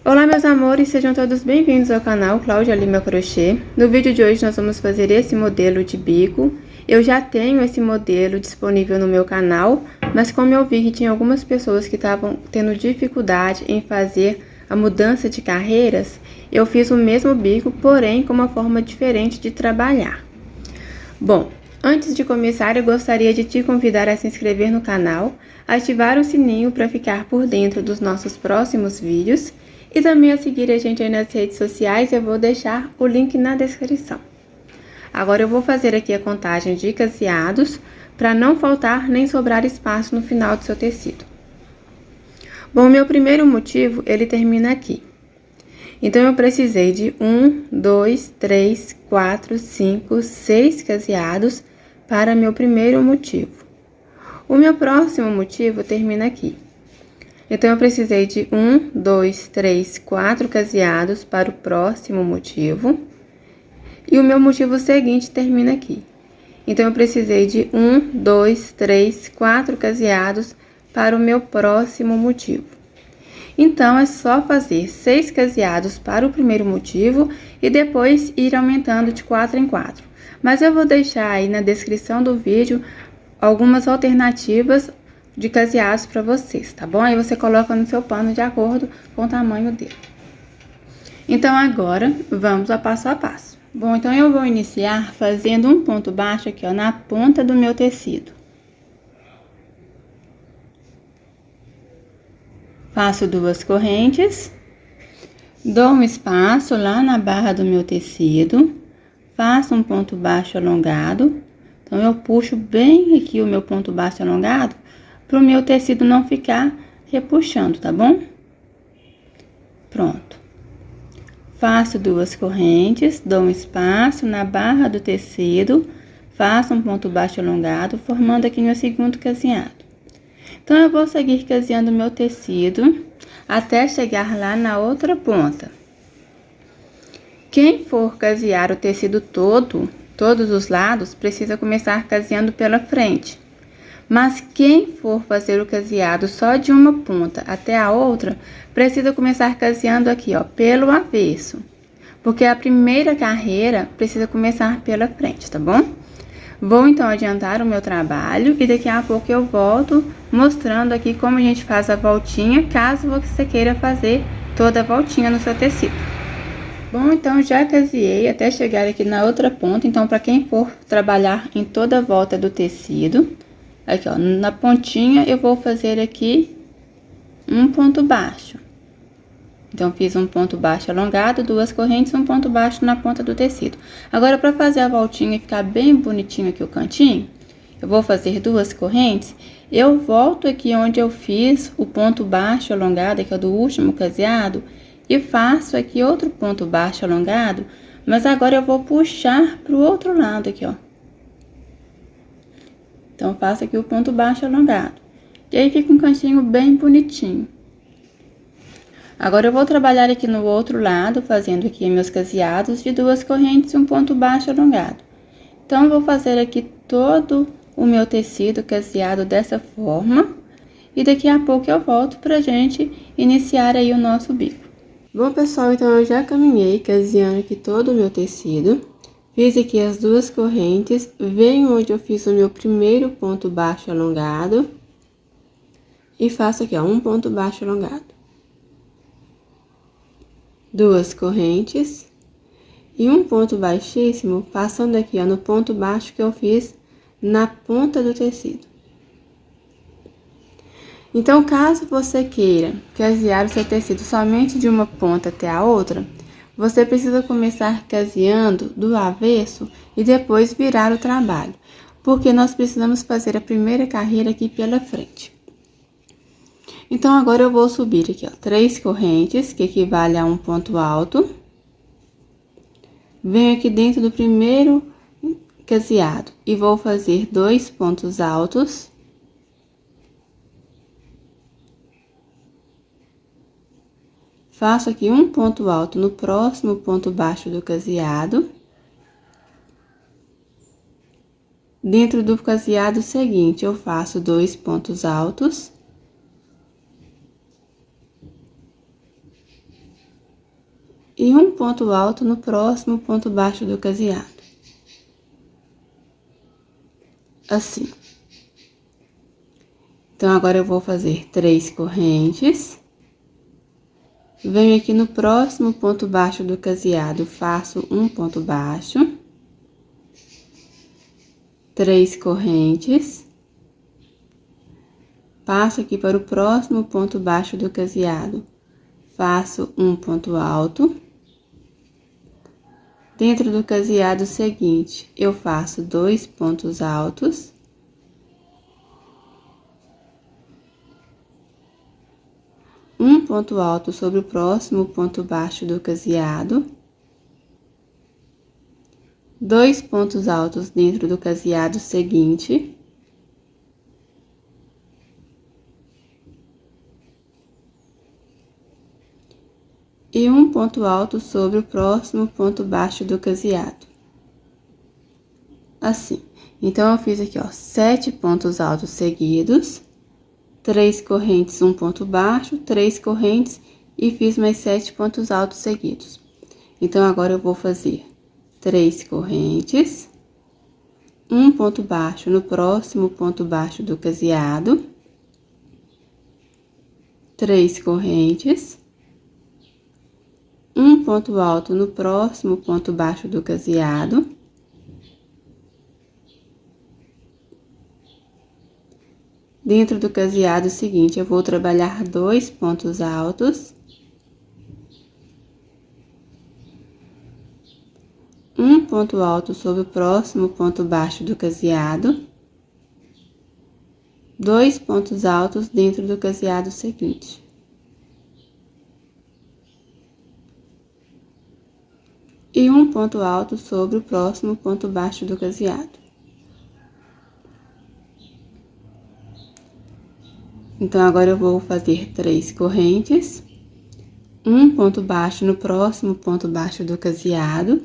Olá meus amores, sejam todos bem-vindos ao canal Cláudia Lima Crochê. No vídeo de hoje nós vamos fazer esse modelo de bico. Eu já tenho esse modelo disponível no meu canal, mas como eu vi que tinha algumas pessoas que estavam tendo dificuldade em fazer a mudança de carreiras, eu fiz o mesmo bico, porém com uma forma diferente de trabalhar. Bom, antes de começar eu gostaria de te convidar a se inscrever no canal, ativar o sininho para ficar por dentro dos nossos próximos vídeos e também a seguir a gente aí nas redes sociais. Eu vou deixar o link na descrição. Agora eu vou fazer aqui a contagem de caseados para não faltar nem sobrar espaço no final do seu tecido. Bom, meu primeiro motivo, ele termina aqui. Então, eu precisei de 1, 2, 3, 4, 5, 6 caseados para meu primeiro motivo. O meu próximo motivo termina aqui. Então, eu precisei de 1, 2, 3, 4 caseados para o próximo motivo. E o meu motivo seguinte termina aqui. Então, eu precisei de 1, 2, 3, 4 caseados para o meu próximo motivo. Então, é só fazer 6 caseados para o primeiro motivo e depois ir aumentando de 4 em 4. Mas eu vou deixar aí na descrição do vídeo algumas alternativas de caseados para vocês, tá bom? Aí você coloca no seu pano de acordo com o tamanho dele. Então, agora, vamos ao passo a passo. Bom, então eu vou iniciar fazendo um ponto baixo aqui, ó, na ponta do meu tecido. Faço 2 correntes, dou um espaço lá na barra do meu tecido, faço um ponto baixo alongado. Então, eu puxo bem aqui o meu ponto baixo alongado, para o meu tecido não ficar repuxando, tá bom? Pronto. Faço 2 correntes, dou um espaço na barra do tecido, faço um ponto baixo alongado, formando aqui meu segundo caseado. Então, eu vou seguir caseando meu tecido até chegar lá na outra ponta. Quem for casear o tecido todo, todos os lados, precisa começar caseando pela frente. Mas quem for fazer o caseado só de uma ponta até a outra, precisa começar caseando aqui, ó, pelo avesso. Porque a primeira carreira precisa começar pela frente, tá bom? Vou então adiantar o meu trabalho e daqui a pouco eu volto mostrando aqui como a gente faz a voltinha, caso você queira fazer toda a voltinha no seu tecido. Bom, então já caseei até chegar aqui na outra ponta. Então, para quem for trabalhar em toda a volta do tecido, aqui, ó, na pontinha eu vou fazer aqui um ponto baixo. Então, fiz um ponto baixo alongado, 2 correntes, um ponto baixo na ponta do tecido. Agora, para fazer a voltinha e ficar bem bonitinho aqui o cantinho, eu vou fazer 2 correntes. Eu volto aqui onde eu fiz o ponto baixo alongado, aqui é do último caseado, e faço aqui outro ponto baixo alongado, mas agora eu vou puxar pro outro lado aqui, ó. Então, faço aqui o ponto baixo alongado. E aí, fica um cantinho bem bonitinho. Agora, eu vou trabalhar aqui no outro lado, fazendo aqui meus caseados de 2 correntes e um ponto baixo alongado. Então, eu vou fazer aqui todo o meu tecido caseado dessa forma. E daqui a pouco eu volto pra gente iniciar aí o nosso bico. Bom, pessoal, então eu já caminhei caseando aqui todo o meu tecido. Fiz aqui as 2 correntes, venho onde eu fiz o meu primeiro ponto baixo alongado. E faço aqui, ó, um ponto baixo alongado. 2 correntes. E um ponto baixíssimo, passando aqui, ó, no ponto baixo que eu fiz na ponta do tecido. Então, caso você queira casear o seu tecido somente de uma ponta até a outra, você precisa começar caseando do avesso e depois virar o trabalho, porque nós precisamos fazer a primeira carreira aqui pela frente. Então, agora eu vou subir aqui, ó, 3 correntes, que equivale a um ponto alto. Venho aqui dentro do primeiro caseado e vou fazer 2 pontos altos. Faço aqui um ponto alto no próximo ponto baixo do caseado. Dentro do caseado seguinte, eu faço 2 pontos altos. e um ponto alto no próximo ponto baixo do caseado. Assim. Então, agora eu vou fazer 3 correntes. Venho aqui no próximo ponto baixo do caseado, faço um ponto baixo. 3 correntes. Passo aqui para o próximo ponto baixo do caseado, faço um ponto alto. Dentro do caseado seguinte, eu faço 2 pontos altos. Um ponto alto sobre o próximo ponto baixo do caseado. 2 pontos altos dentro do caseado seguinte. E um ponto alto sobre o próximo ponto baixo do caseado. Assim. Então, eu fiz aqui, ó, 7 pontos altos seguidos, 3 correntes, um ponto baixo, 3 correntes e fiz mais 7 pontos altos seguidos. Então, agora eu vou fazer 3 correntes, um ponto baixo no próximo ponto baixo do caseado, 3 correntes, um ponto alto no próximo ponto baixo do caseado, dentro do caseado seguinte, eu vou trabalhar 2 pontos altos, um ponto alto sobre o próximo ponto baixo do caseado, 2 pontos altos dentro do caseado seguinte. E um ponto alto sobre o próximo ponto baixo do caseado. Então, agora eu vou fazer 3 correntes, um ponto baixo no próximo ponto baixo do caseado,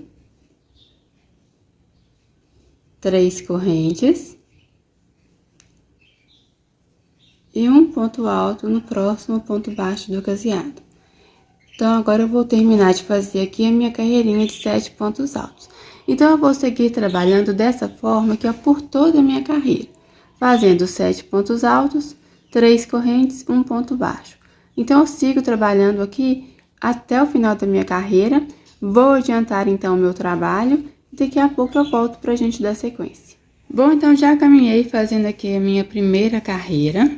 3 correntes, e um ponto alto no próximo ponto baixo do caseado. Então, agora eu vou terminar de fazer aqui a minha carreirinha de 7 pontos altos. Então, eu vou seguir trabalhando dessa forma aqui, ó, por toda a minha carreira, fazendo 7 pontos altos, 3 correntes, um ponto baixo. Então, eu sigo trabalhando aqui até o final da minha carreira. Vou adiantar, então, o meu trabalho e daqui a pouco eu volto pra gente dar sequência. Bom, então, já caminhei fazendo aqui a minha primeira carreira.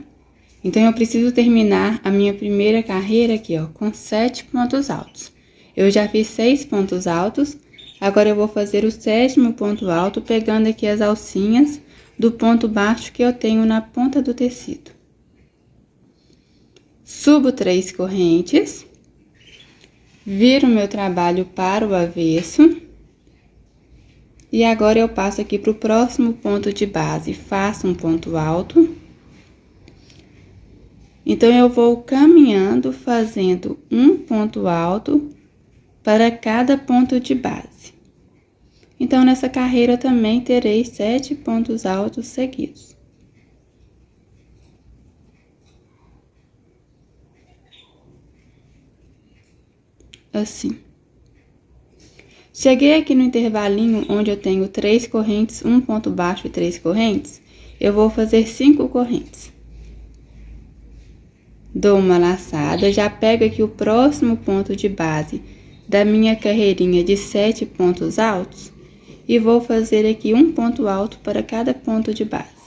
Então, eu preciso terminar a minha primeira carreira aqui, ó, com 7 pontos altos. Eu já fiz 6 pontos altos, agora eu vou fazer o 7º ponto alto, pegando aqui as alcinhas do ponto baixo que eu tenho na ponta do tecido. Subo 3 correntes, viro meu trabalho para o avesso. E agora, eu passo aqui para o próximo ponto de base, faço um ponto alto. Então, eu vou caminhando, fazendo um ponto alto para cada ponto de base. Então, nessa carreira também terei 7 pontos altos seguidos. Assim. Cheguei aqui no intervalinho onde eu tenho 3 correntes, um ponto baixo e 3 correntes, eu vou fazer 5 correntes. Dou uma laçada, já pego aqui o próximo ponto de base da minha carreirinha de 7 pontos altos e vou fazer aqui um ponto alto para cada ponto de base.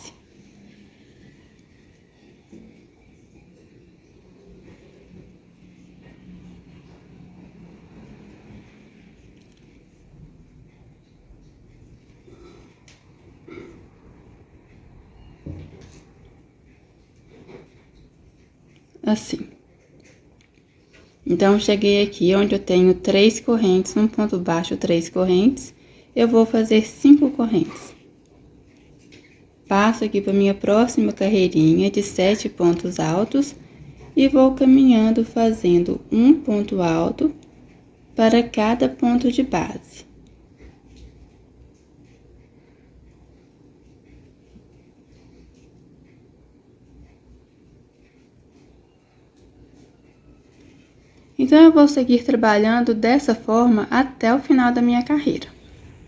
Assim. Então, cheguei aqui onde eu tenho 3 correntes, um ponto baixo, 3 correntes, eu vou fazer 5 correntes. Passo aqui para minha próxima carreirinha de 7 pontos altos e vou caminhando fazendo um ponto alto para cada ponto de base. Então, eu vou seguir trabalhando dessa forma até o final da minha carreira.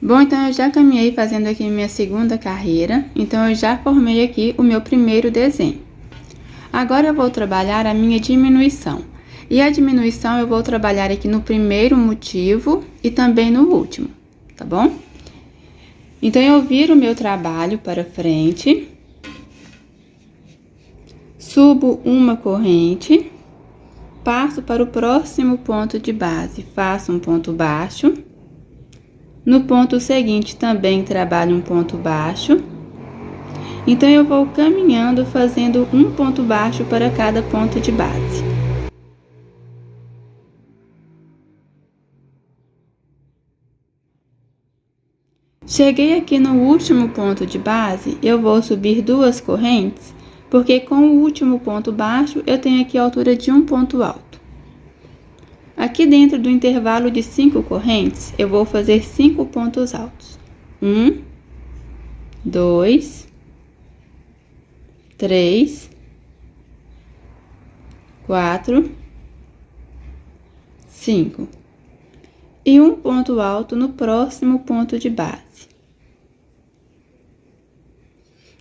Bom, então eu já caminhei fazendo aqui minha segunda carreira, então eu já formei aqui o meu primeiro desenho. Agora eu vou trabalhar a minha diminuição. E a diminuição eu vou trabalhar aqui no primeiro motivo e também no último, tá bom? Então, eu viro o meu trabalho para frente, subo uma corrente, passo para o próximo ponto de base, faço um ponto baixo. No ponto seguinte, também trabalho um ponto baixo. Então, eu vou caminhando, fazendo um ponto baixo para cada ponto de base. Cheguei aqui no último ponto de base, eu vou subir duas correntes, porque com o último ponto baixo, eu tenho aqui a altura de um ponto alto. Aqui dentro do intervalo de 5 correntes, eu vou fazer 5 pontos altos. 1, 2, 3, 4, 5. E um ponto alto no próximo ponto de base.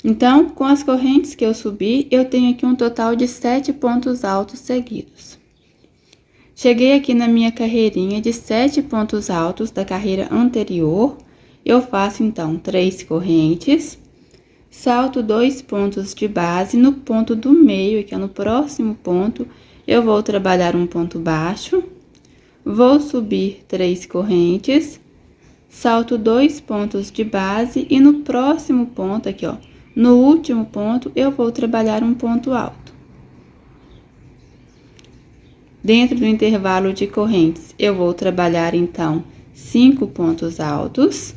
Então, com as correntes que eu subi, eu tenho aqui um total de 7 pontos altos seguidos. Cheguei aqui na minha carreirinha de 7 pontos altos da carreira anterior. Eu faço, então, 3 correntes, salto 2 pontos de base. No ponto do meio, que é no próximo ponto, eu vou trabalhar um ponto baixo. Vou subir 3 correntes, salto 2 pontos de base e no próximo ponto aqui, ó, no último ponto, eu vou trabalhar um ponto alto. Dentro do intervalo de correntes, eu vou trabalhar, então, 5 pontos altos.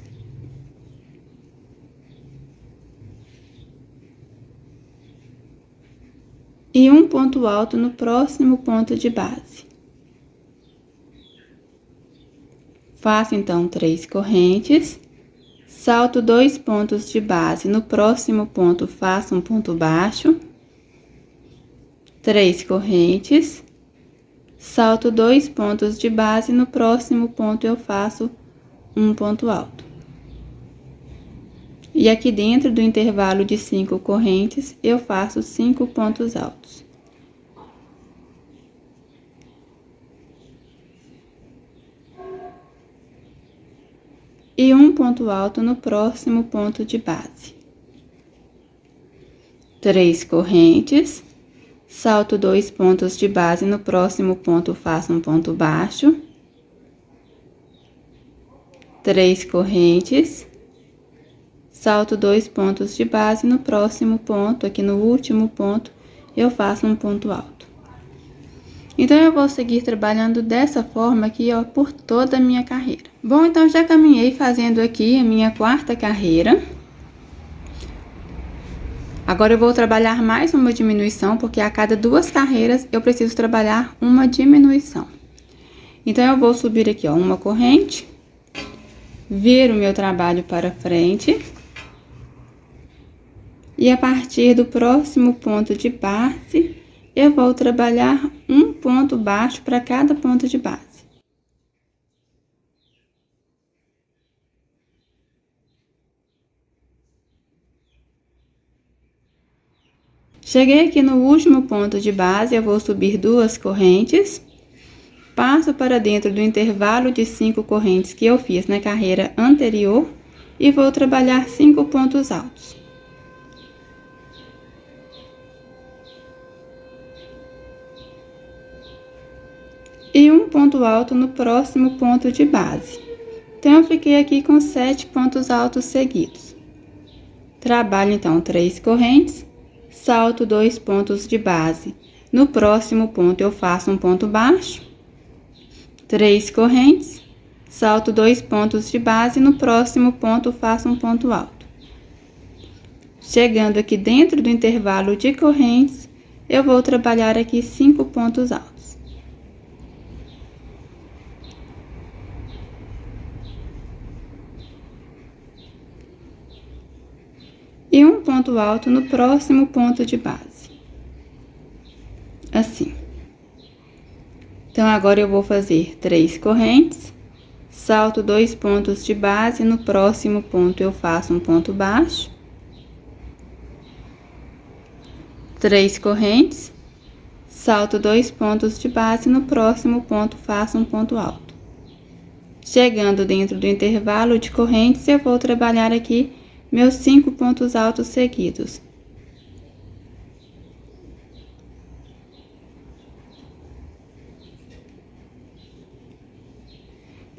E um ponto alto no próximo ponto de base. Faço, então, 3 correntes, salto 2 pontos de base. No próximo ponto, faço um ponto baixo, 3 correntes, salto 2 pontos de base. No próximo ponto, eu faço um ponto alto. E aqui dentro do intervalo de 5 correntes, eu faço 5 pontos altos. E um ponto alto no próximo ponto de base. 3 correntes, salto 2 pontos de base. No próximo ponto, faço um ponto baixo. 3 correntes, salto 2 pontos de base. No próximo ponto, aqui no último ponto, eu faço um ponto alto. Então, eu vou seguir trabalhando dessa forma aqui, ó, por toda a minha carreira. Bom, então, já caminhei fazendo aqui a minha quarta carreira. Agora, eu vou trabalhar mais uma diminuição, porque a cada 2 carreiras, eu preciso trabalhar uma diminuição. Então, eu vou subir aqui, ó, uma corrente, viro o meu trabalho para frente. E a partir do próximo ponto de base, eu vou trabalhar um ponto baixo para cada ponto de base. Cheguei aqui no último ponto de base, eu vou subir 2 correntes, passo para dentro do intervalo de 5 correntes que eu fiz na carreira anterior e vou trabalhar 5 pontos altos. E um ponto alto no próximo ponto de base. Então, eu fiquei aqui com 7 pontos altos seguidos. Trabalho, então, 3 correntes, salto 2 pontos de base. No próximo ponto, eu faço um ponto baixo, 3 correntes, salto 2 pontos de base. No próximo ponto, faço um ponto alto. Chegando aqui dentro do intervalo de correntes, eu vou trabalhar aqui 5 pontos altos. E um ponto alto no próximo ponto de base. Assim. Então, agora eu vou fazer 3 correntes, salto 2 pontos de base, no próximo ponto eu faço um ponto baixo, 3 correntes, salto 2 pontos de base, no próximo ponto faço um ponto alto. Chegando dentro do intervalo de correntes, eu vou trabalhar aqui meus 5 pontos altos seguidos.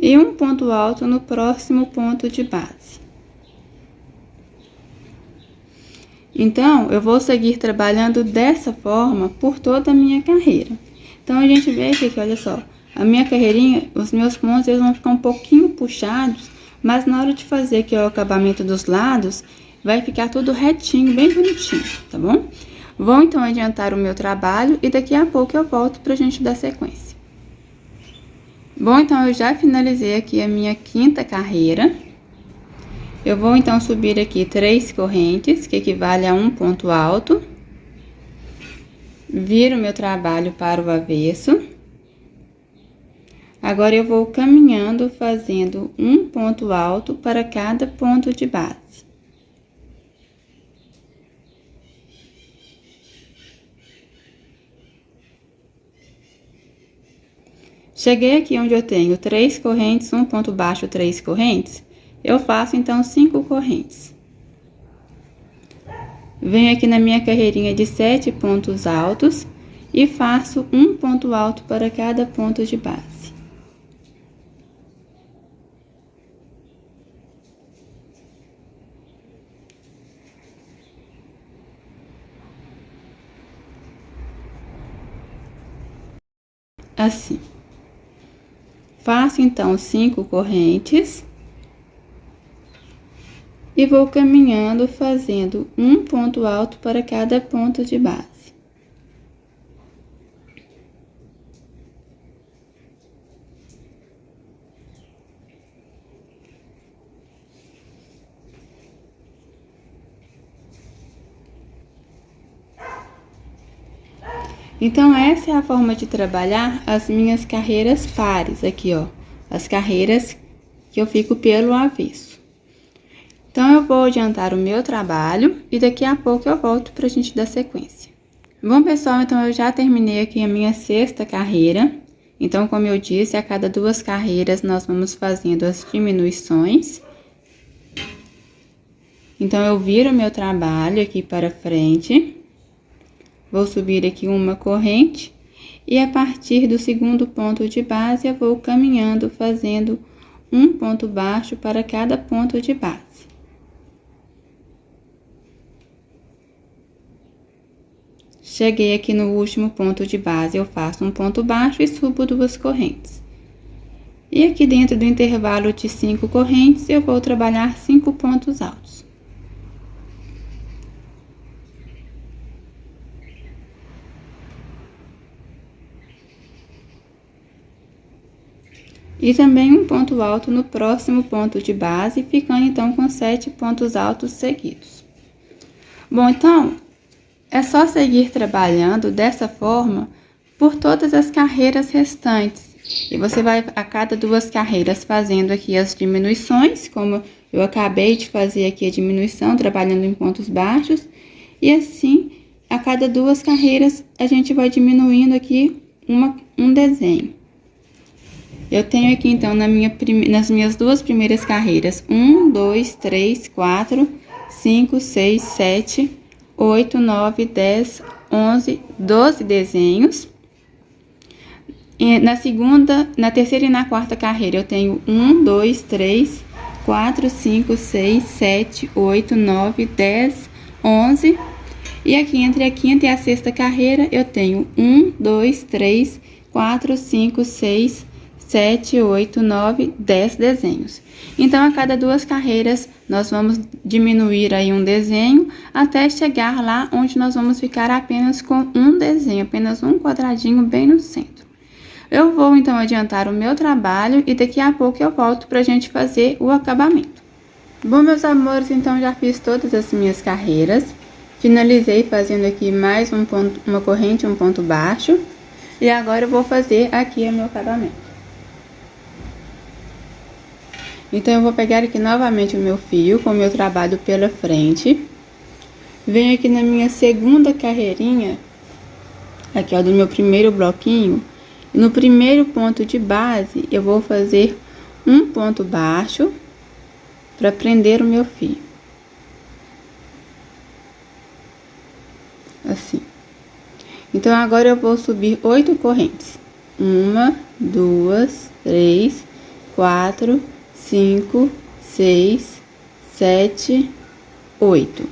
E um ponto alto no próximo ponto de base. Então, eu vou seguir trabalhando dessa forma por toda a minha carreira. Então, a gente vê aqui que, olha só, a minha carreirinha, os meus pontos, eles vão ficar um pouquinho puxados, mas na hora de fazer aqui o acabamento dos lados, vai ficar tudo retinho, bem bonitinho, tá bom? Vou, então, adiantar o meu trabalho e daqui a pouco eu volto pra gente dar sequência. Bom, então, eu já finalizei aqui a minha 5ª carreira. Eu vou, então, subir aqui 3 correntes, que equivale a um ponto alto. Viro meu trabalho para o avesso. Agora, eu vou caminhando, fazendo um ponto alto para cada ponto de base. Cheguei aqui onde eu tenho 3 correntes, um ponto baixo, 3 correntes, eu faço, então, 5 correntes. Venho aqui na minha carreirinha de 7 pontos altos e faço um ponto alto para cada ponto de base. Assim. Faço, então, 5 correntes e vou caminhando, fazendo um ponto alto para cada ponto de base. Então, essa é a forma de trabalhar as minhas carreiras pares, aqui, ó, as carreiras que eu fico pelo avesso. Então, eu vou adiantar o meu trabalho e daqui a pouco eu volto pra gente dar sequência. Bom, pessoal, então eu já terminei aqui a minha 6ª carreira. Então, como eu disse, a cada 2 carreiras nós vamos fazendo as diminuições. Então, eu viro meu trabalho aqui para frente. Vou subir aqui uma corrente e a partir do segundo ponto de base eu vou caminhando, fazendo um ponto baixo para cada ponto de base. Cheguei aqui no último ponto de base, eu faço um ponto baixo e subo 2 correntes. E aqui dentro do intervalo de 5 correntes, eu vou trabalhar 5 pontos altos. E também um ponto alto no próximo ponto de base, ficando então com 7 pontos altos seguidos. Bom, então, é só seguir trabalhando dessa forma por todas as carreiras restantes. E você vai a cada 2 carreiras fazendo aqui as diminuições, como eu acabei de fazer aqui a diminuição, trabalhando em pontos baixos. E assim, a cada 2 carreiras, a gente vai diminuindo aqui um desenho. Eu tenho aqui, então, nas minhas 2 primeiras carreiras, 1, 2, 3, 4, 5, 6, 7, 8, 9, 10, 11, 12 desenhos. E na terceira e na 4ª carreira, eu tenho 1, 2, 3, 4, 5, 6, 7, 8, 9, 10, 11. E aqui, entre a 5ª e a 6ª carreira, eu tenho 1, 2, 3, 4, 5, 6, 7, 8, 9, 10 desenhos. Então, a cada 2 carreiras, nós vamos diminuir aí um desenho, até chegar lá onde nós vamos ficar apenas com um desenho, apenas um quadradinho bem no centro. Eu vou, então, adiantar o meu trabalho e daqui a pouco eu volto pra gente fazer o acabamento. Bom, meus amores, então, já fiz todas as minhas carreiras. Finalizei fazendo aqui mais uma corrente, um ponto baixo. E agora eu vou fazer aqui o meu acabamento. Então, eu vou pegar aqui novamente o meu fio com o meu trabalho pela frente. Venho aqui na minha segunda carreirinha, aqui ó, do meu primeiro bloquinho. E no primeiro ponto de base, eu vou fazer um ponto baixo para prender o meu fio. Assim. Então, agora eu vou subir 8 correntes. 1, 2, 3, 4, 5, 6, 7, 8.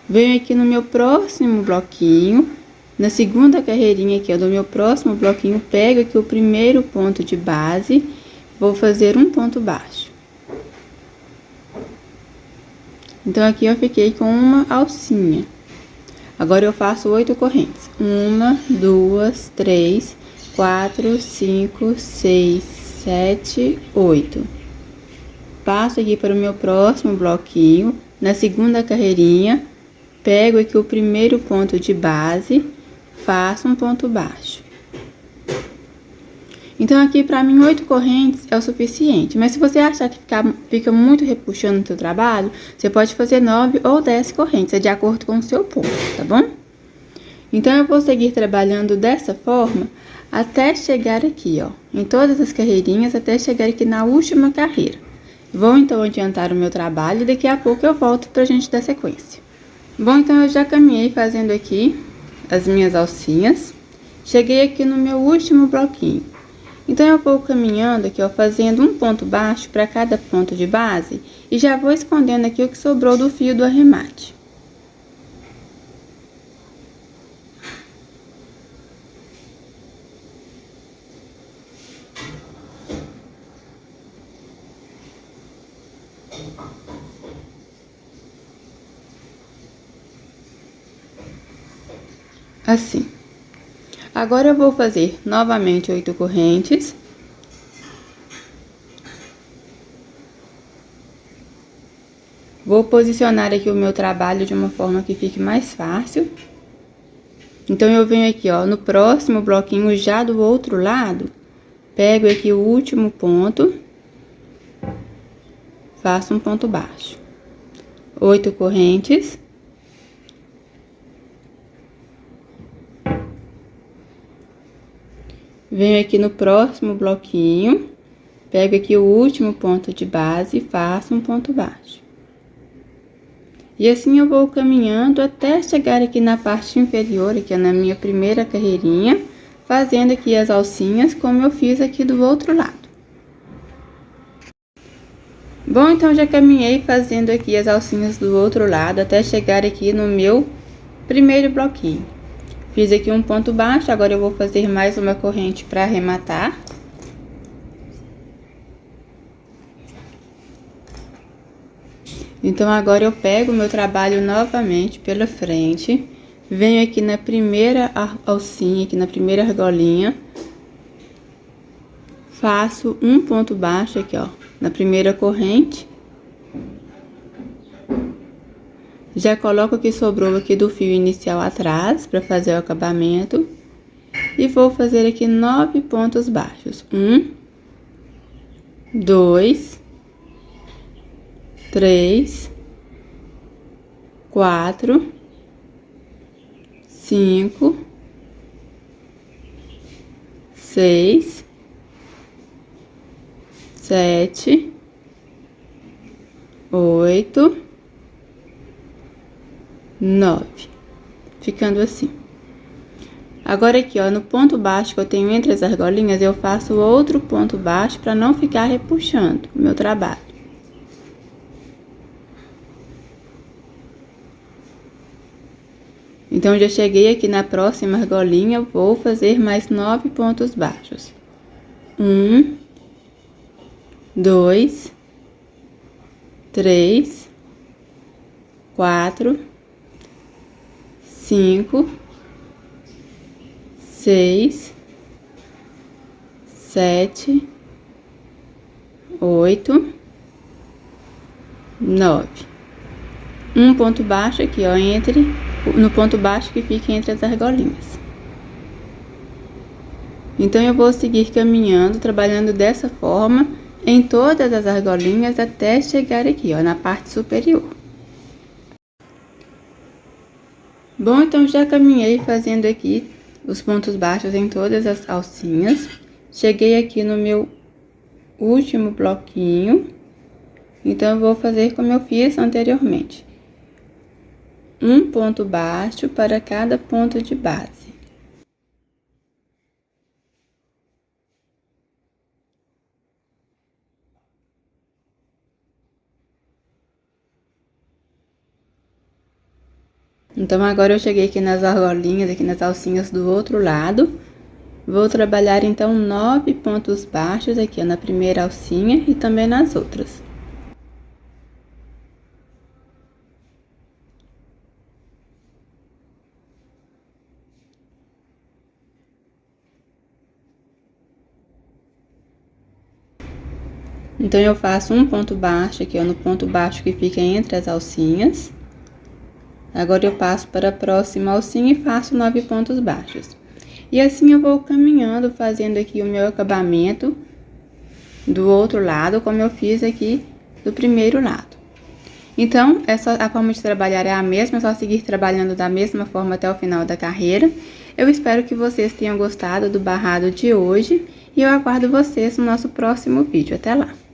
Venho aqui no meu próximo bloquinho, na segunda carreirinha aqui, ó, do meu próximo bloquinho, pego aqui o primeiro ponto de base, vou fazer um ponto baixo. Então, aqui eu fiquei com uma alcinha. Agora, eu faço 8 correntes. 1, 2, 3, 4, 5, 6, 7, 8. Passo aqui para o meu próximo bloquinho, na segunda carreirinha, pego aqui o primeiro ponto de base, faço um ponto baixo. Então, aqui pra mim 8 correntes é o suficiente, mas se você achar que fica muito repuxando no seu trabalho, você pode fazer 9 ou 10 correntes, é de acordo com o seu ponto, tá bom? Então, eu vou seguir trabalhando dessa forma até chegar aqui, ó, em todas as carreirinhas, até chegar aqui na última carreira. Vou, então, adiantar o meu trabalho e daqui a pouco eu volto pra gente dar sequência. Bom, então, eu já caminhei fazendo aqui as minhas alcinhas. Cheguei aqui no meu último bloquinho. Então, eu vou caminhando aqui, ó, fazendo um ponto baixo para cada ponto de base. E já vou escondendo aqui o que sobrou do fio do arremate. Assim. Agora, eu vou fazer novamente 8 correntes. Vou posicionar aqui o meu trabalho de uma forma que fique mais fácil. Então, eu venho aqui, ó, no próximo bloquinho, já do outro lado, pego aqui o último ponto, faço um ponto baixo. 8 correntes. Venho aqui no próximo bloquinho, pego aqui o último ponto de base e faço um ponto baixo. E assim eu vou caminhando até chegar aqui na parte inferior, aqui na minha primeira carreirinha, fazendo aqui as alcinhas como eu fiz aqui do outro lado. Bom, então já caminhei fazendo aqui as alcinhas do outro lado até chegar aqui no meu primeiro bloquinho. Fiz aqui um ponto baixo, agora eu vou fazer mais uma corrente para arrematar. Então, agora eu pego o meu trabalho novamente pela frente, venho aqui na primeira alcinha, aqui na primeira argolinha, faço um ponto baixo aqui, ó, na primeira corrente. Já coloco o que sobrou aqui do fio inicial atrás, para fazer o acabamento. E vou fazer aqui 9 pontos baixos. 1, 2, 3, 4, 5, 6, 7, 8, 9, ficando assim. Agora aqui, ó, no ponto baixo que eu tenho entre as argolinhas, eu faço outro ponto baixo para não ficar repuxando o meu trabalho. Então, já cheguei aqui na próxima argolinha, vou fazer mais 9 pontos baixos. 1, 2, 3, 4, 5, 6, 7, 8, 9. Um ponto baixo aqui, ó, no ponto baixo que fica entre as argolinhas. Então eu vou seguir caminhando, trabalhando dessa forma em todas as argolinhas até chegar aqui, ó, na parte superior. Bom, então já caminhei fazendo aqui os pontos baixos em todas as alcinhas. Cheguei aqui no meu último bloquinho, então eu vou fazer como eu fiz anteriormente. Um ponto baixo para cada ponto de base. Então, agora eu cheguei aqui nas argolinhas, aqui nas alcinhas do outro lado. Vou trabalhar, então, 9 pontos baixos aqui, ó, na primeira alcinha e também nas outras. Então, eu faço um ponto baixo aqui, ó, no ponto baixo que fica entre as alcinhas. Agora, eu passo para a próxima alcinha e faço 9 pontos baixos. E assim eu vou caminhando, fazendo aqui o meu acabamento do outro lado, como eu fiz aqui do primeiro lado. Então, a forma de trabalhar é a mesma, é só seguir trabalhando da mesma forma até o final da carreira. Eu espero que vocês tenham gostado do barrado de hoje e eu aguardo vocês no nosso próximo vídeo. Até lá!